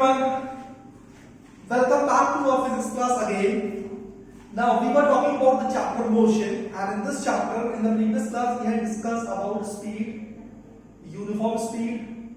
everyone, welcome back to our physics class again. Now we were talking about the chapter motion, and in this chapter, in the previous class, we had discussed about speed, uniform speed,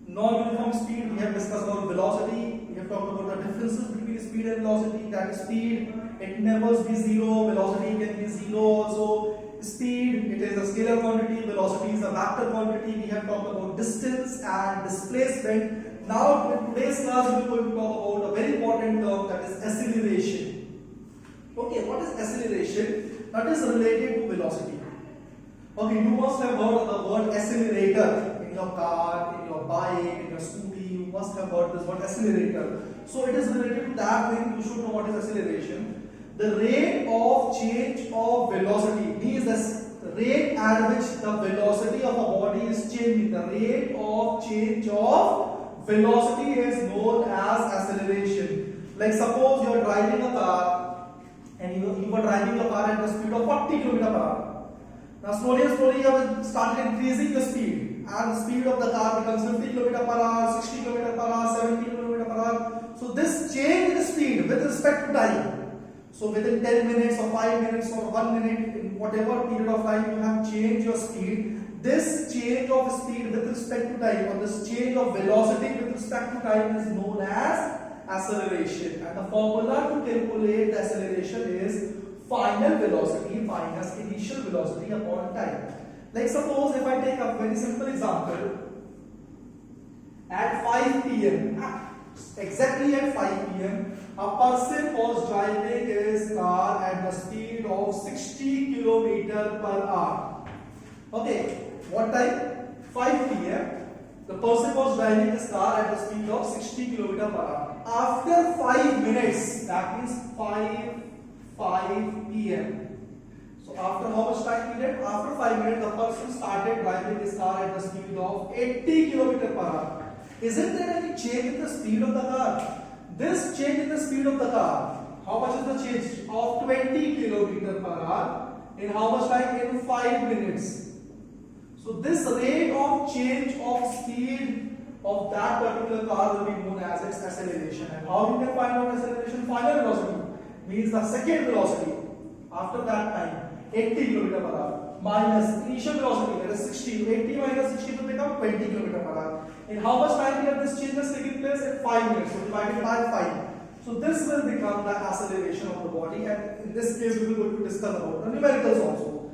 non-uniform speed. We have discussed about velocity. We have talked about the differences between speed and velocity. That is, speed, it can never be zero. Velocity can be zero also. Speed, it is a scalar quantity. Velocity is a vector quantity. We have talked about distance and displacement. Now in today's class we are going to talk about a very important term, that is acceleration. Okay, what is acceleration? That is related to velocity. Okay, you must have heard of the word accelerator in your car, in your bike, in your scooty. You must have heard this word accelerator. So it is related to that thing. You should know what is acceleration. The rate of change of velocity means the rate at which the velocity of a body is changing. The rate of change of velocity is known as acceleration. Like suppose you are driving a car and you were driving a car at the speed of 40 km per hour. Now slowly you have started increasing the speed, and the speed of the car becomes 50 km per hour, 60 km per hour, 70 km per hour. So this change in speed with respect to time. So within 10 minutes or 5 minutes or 1 minute, in whatever period of time you have changed your speed, this change of speed with respect to time, or this change of velocity with respect to time, is known as acceleration. And the formula to calculate the acceleration is final velocity minus initial velocity upon time. Like suppose if I take a very simple example, at 5 p.m. Exactly at 5 p.m. a person was driving his car at the speed of 60 km per hour. Okay, what time? 5 p.m. The person was driving his car at the speed of 60 km per hour. After 5 minutes, that means 5 p.m. So after how much time period? After 5 minutes, the person started driving his car at the speed of 80 km per hour. Isn't there any change in the speed of the car? This change in the speed of the car, how much is the change? Of 20 km per hour. In how much time? In 5 minutes. So this rate of change of speed of that particular car will be known as its acceleration. And how you can find out acceleration? Final velocity means the second velocity after that time, 80 km per hour, minus initial velocity, that is 60. 80 minus 60 will become 20 km per hour. In how much time period this change is taking place? In 5 minutes. So divided by 5. So this will become the acceleration of the body, and in this case we will going to discuss about the numericals also.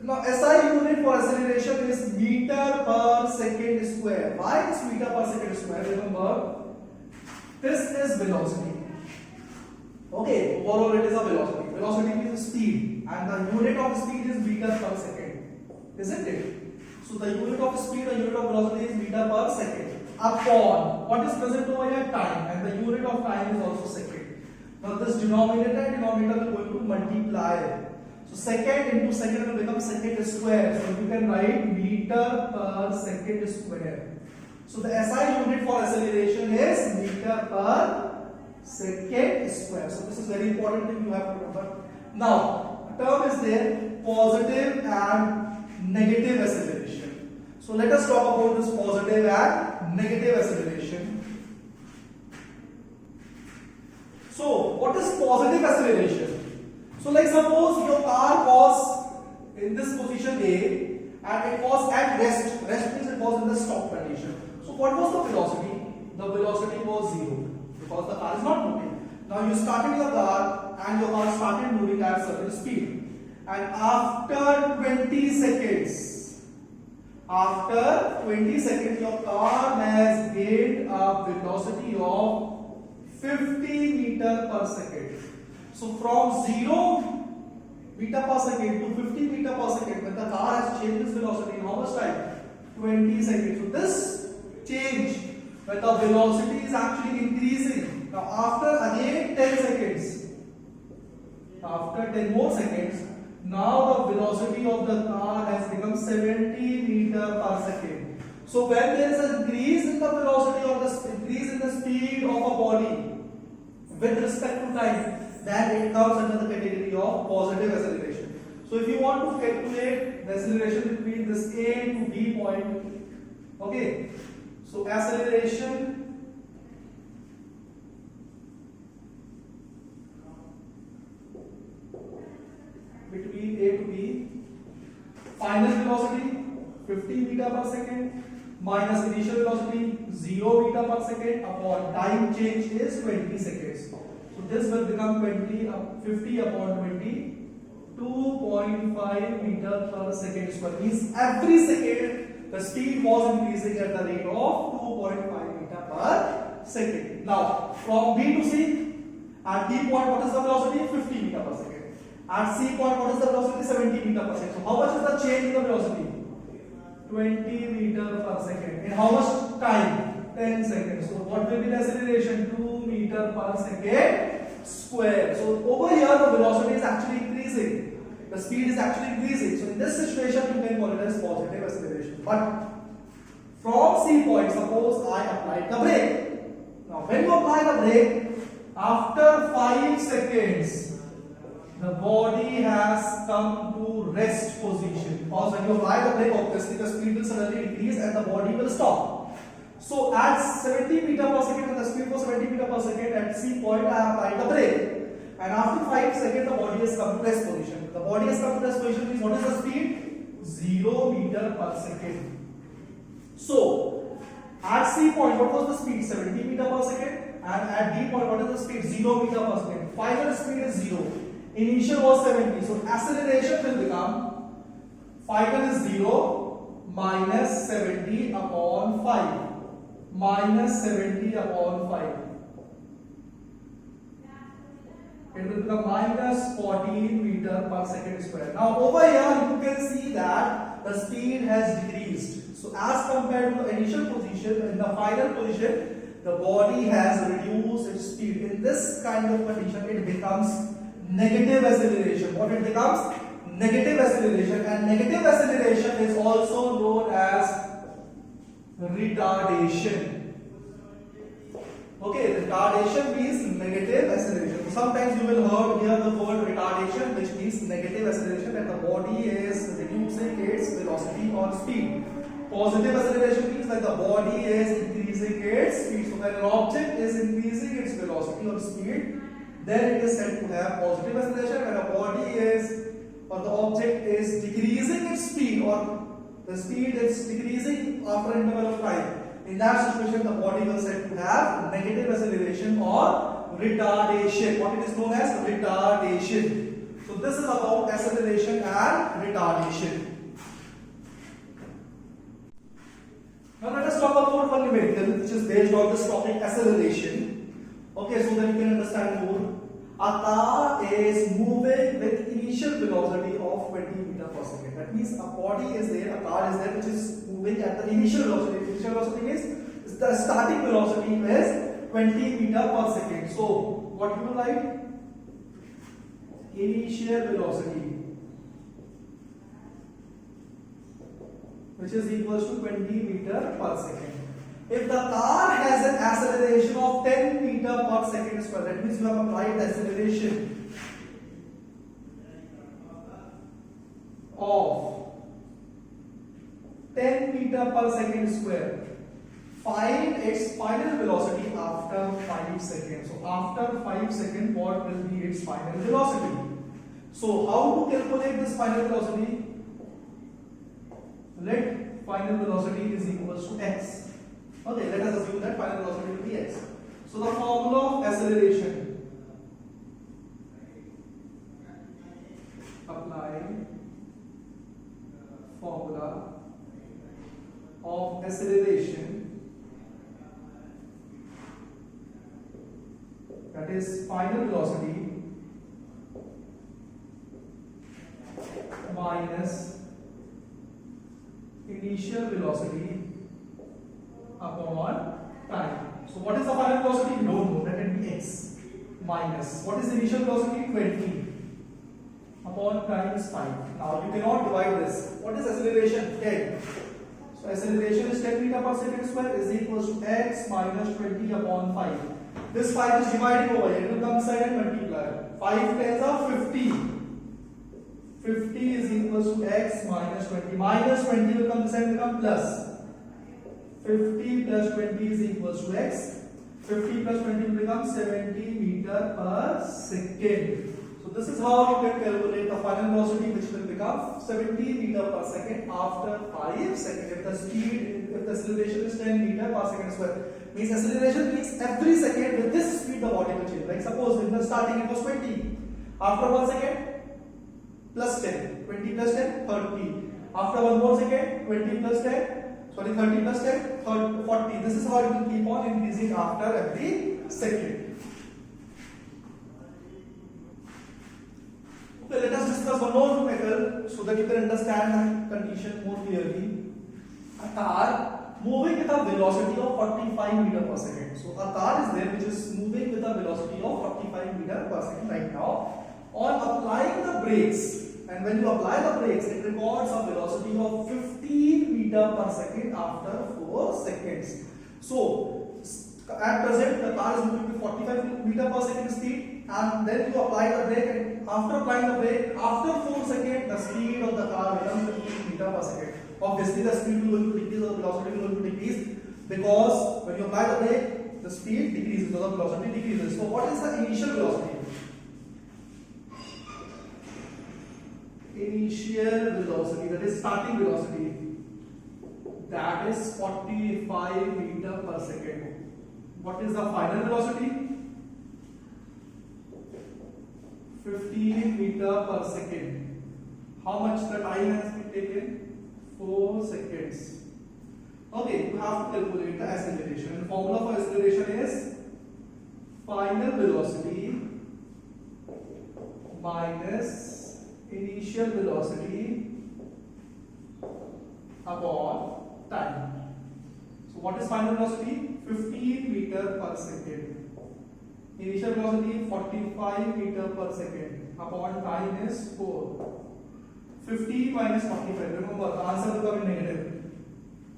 Now SI unit for acceleration is meter per second square. Why is meter per second square? Remember, this is velocity. Okay, overall it is a velocity. Velocity means speed, and the unit of speed is meter per second, isn't it? So the unit of speed, the unit of velocity is meter per second upon what is present over here? Time, and the unit of time is also second. Now this denominator and denominator will going to multiply. So second into second will become second square. So you can write meter per second square. So the SI unit for acceleration is meter per second square. So this is very important thing you have to remember. Now a term is there, positive and negative acceleration. So let us talk about this positive and negative acceleration. So what is positive acceleration? So like suppose your car was in this position A and it was at rest. Rest means it was in the stop condition. So what was the velocity? The velocity was 0 because the car is not moving. Now you started your car and your car started moving at a certain speed. And after 20 seconds, your car has gained a velocity of 50 meter per second. So from 0 meter per second to 50 meter per second, when the car has changed its velocity in how much time? 20 seconds. So this change, when the velocity is actually increasing. Now after again 10 seconds, after 10 more seconds, now the velocity of the car has become 70 meter per second. So when there is an increase in the velocity or the increase in the speed of a body with respect to time, then it comes under the category of positive acceleration. So if you want to calculate the acceleration between this A to B point, okay, so acceleration final velocity 50 meter per second minus initial velocity 0 meter per second upon time change is 20 seconds. So this will become 50 upon 20, 2.5 meter per second square. Means every second the speed was increasing at the rate of 2.5 meter per second. Now from B to C, at D point what is the velocity? 50 meter per second. At C point what is the velocity? 70 meter per second. So how much is the change in the velocity? 20 meter per second. In how much time? 10 seconds. So what will be the acceleration? 2 meter per second square. So over here the velocity is actually increasing. The speed is actually increasing. So in this situation you can call it as positive acceleration. But from C point, suppose I applied the brake. Now when you apply the brake, after 5 seconds the body has come to rest position, because when you apply the brake, obviously the speed will suddenly decrease and the body will stop. So at 70 meter per second, when the speed was 70 meter per second, at C point I applied the brake, and after 5 seconds the body has come to rest position. The body has come to rest position means what is the speed? 0 meter per second. So at C point what was the speed? 70 meter per second, and at D point what is the speed? 0 meter per second. Final speed is 0. Initial was 70, so acceleration will become, final is 0 minus 70 upon 5, minus 70 upon 5. It will become minus 14 meter per second square. Now over here you can see that the speed has decreased. So as compared to the initial position, in the final position, the body has reduced its speed. In this kind of condition, it becomes negative acceleration. What it becomes? Negative acceleration, and negative acceleration is also known as retardation. Okay, retardation means negative acceleration. Sometimes you will hear the word retardation, which means negative acceleration, and the body is reducing its velocity or speed. Positive acceleration means that the body is increasing its speed. So when an object is increasing its velocity or speed, then it is said to have positive acceleration. When a body is, or the object is decreasing its speed, or the speed is decreasing after an interval of time, in that situation the body will said to have negative acceleration or retardation. What it is known as retardation. So this is about acceleration and retardation. Now let us talk about one numerical which is based on this topic, acceleration. Okay, so that you can understand more. A car is moving with initial velocity of 20 meter per second. That means a body is there, a car is there which is moving at the initial velocity. Initial velocity means the starting velocity is 20 meter per second. So what you will write? Initial velocity, which is equals to 20 meter per second. If the car has an acceleration of 10 meter per second square, that means you have applied the acceleration of 10 meter per second square, find its final velocity after 5 seconds. So after 5 seconds, what will be its final velocity? So how to calculate this final velocity? Let final velocity is equals to x. Okay, let us assume that final velocity will be x. So the formula of acceleration, apply formula of acceleration, that is final velocity minus initial velocity upon time. So what is the final velocity? We don't know. Let it be x minus. What is the initial velocity? 20 upon time is 5. Now you cannot divide this. What is acceleration? 10. So acceleration is 10 meter per second square is equals to x minus 20 upon 5. This 5 is dividing over here. It will come inside and multiply. 5 tens are 50. 50 is equals to x minus 20. Minus 20 will come inside and become plus. 50 plus 20 is equals to x. 50 plus 20 will become 70 meter per second. So this is how you can calculate the final velocity, which will become 70 meter per second after 5 seconds. If the speed, if the acceleration is 10 meter per second square, means acceleration means every second with this speed the body will change. Like suppose in the starting it was 20, after 1 second plus 10, 20 plus 10, 30. After 1 more second, 20 plus 10, sorry 30 plus 10, 40. This is how it will keep on increasing after every second. Okay, let us discuss one more numerical so that you can understand the condition more clearly. A car moving with a velocity of 45 meter per second. So a car is there which is moving with a velocity of 45 meter per second right now. On applying the brakes, and when you apply the brakes, it records a velocity of 15 meter per second after 4 seconds. So at present the car is moving with 45 meter per second speed, and then you apply the brake, and after applying the brake, after 4 seconds the speed of the car becomes 15 meter per second. Obviously the speed will going to decrease or the velocity will going to decrease, because when you apply the brake the speed decreases or the velocity decreases. So what is the initial velocity? Initial velocity, that is starting velocity, that is 45 meter per second. What is the final velocity? 15 meter per second. How much the time has been taken? 4 seconds. Okay, you have to calculate the acceleration. The formula for acceleration is final velocity minus initial velocity upon time. So what is final velocity? 15 meter per second. Initial velocity 45 meter per second upon time is 4. 15 minus 45. Remember the answer will come in negative.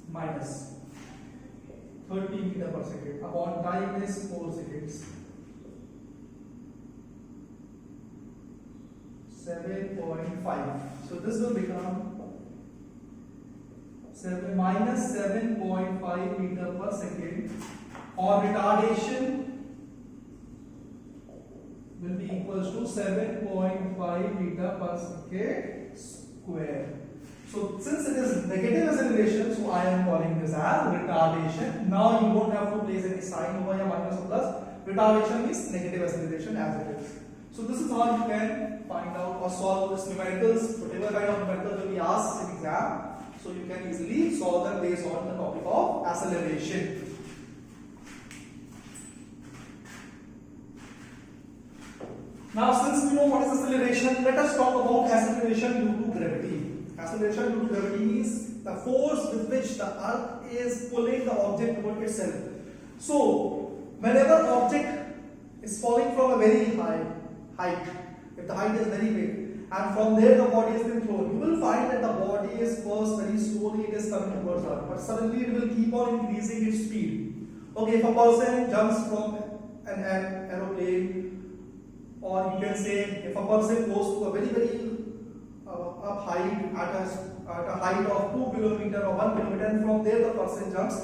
Minus 30 meter per second upon time is 4 seconds. 7.5. So this will become minus 7.5 meter per second, or retardation will be equals to 7.5 meter per second square. So since it is negative acceleration, so I am calling this as retardation. Now you don't have to place any sign over here, minus or plus. Retardation is negative acceleration as it is. So this is how you can find out or solve this numericals, whatever kind of numericals will be asked in exam. So you can easily solve them based on the topic of acceleration. Now since we know what is acceleration, let us talk about acceleration due to gravity. Acceleration due to gravity means the force with which the earth is pulling the object toward itself. So whenever object is falling from a very high height, if the height is very big, and from there the body has been thrown, you will find that the body is first very slowly, it is coming towards earth, but suddenly it will keep on increasing its speed. Okay, if a person jumps from an aeroplane, or you can say if a person goes to a very up height at a height of 2 kilometers or 1 kilometer, and from there the person jumps,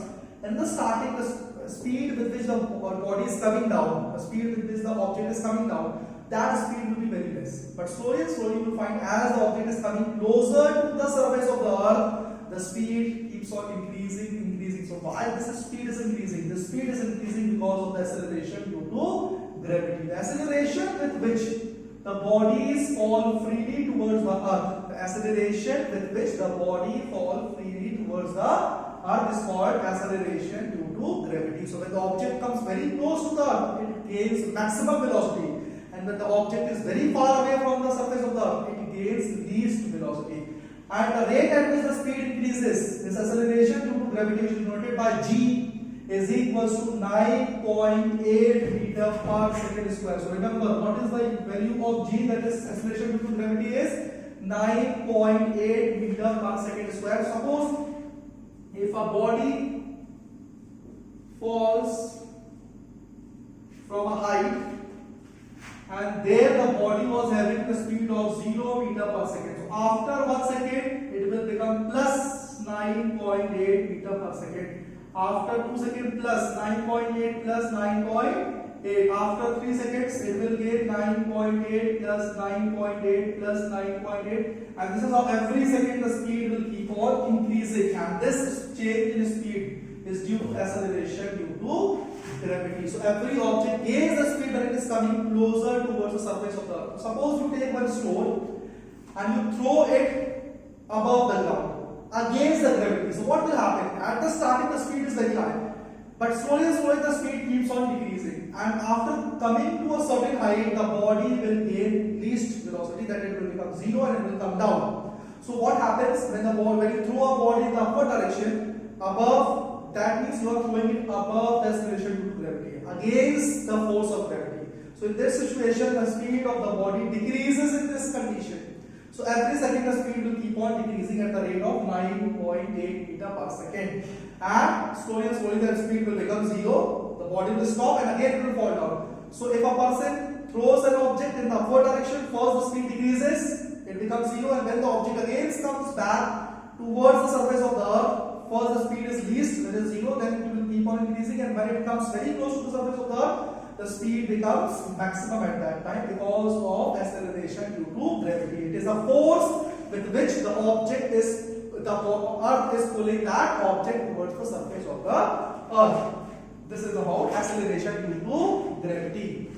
in the starting the speed with which the body is coming down, the speed with which the object is coming down, that speed will be very less. But slowly and slowly you will find as the object is coming closer to the surface of the earth, the speed keeps on increasing. So why this speed is increasing? The speed is increasing because of the acceleration due to gravity. The acceleration with which the bodies fall freely towards the earth. The acceleration with which the body fall freely towards the earth is called acceleration due to gravity. So when the object comes very close to the earth, it gains maximum velocity. And when the object is very far away from the surface of the earth, it gains least velocity. And the rate at which the speed increases, this acceleration due to gravity, which is denoted by g, is equals to 9.8 meter per second square. So remember, what is the value of g, that is acceleration due to gravity, is 9.8 meter per second square. Suppose if a body falls from a height, and there the body was having the speed of 0 meter per second. So after 1 second, it will become plus 9.8 meter per second. After 2 seconds, plus 9.8 plus 9.8. 8. After 3 seconds, it will gain 9.8 plus 9.8 plus 9.8, and this is how every second the speed will keep on increasing, and this change in speed is due to acceleration due to gravity. So every object gains the speed when it is coming closer towards the surface of the earth. Suppose you take one stone and you throw it above the ground against the gravity. So what will happen? At the starting the speed is very high, but slowly and slowly the speed keeps on decreasing, and after coming to a certain height the body will gain least velocity, that it will become zero and it will come down. So what happens when you throw a body in the upward direction above, that means you are throwing it above the acceleration due to gravity, against the force of gravity. So in this situation the speed of the body decreases in this condition. So every second the speed will keep on decreasing at the rate of 9.8 meter per second, and slowly the speed will become zero, the body will stop and again it will fall down. So if a person throws an object in the upward direction, first the speed decreases, it becomes zero, and when the object again comes back towards the surface of the earth, first the speed is least, that is zero, then it will keep on increasing, and when it comes very close to the surface of the earth, the speed becomes maximum at that time because of acceleration due to gravity. It is a force with which the earth is pulling that object towards the surface of the earth. This is about acceleration due to gravity.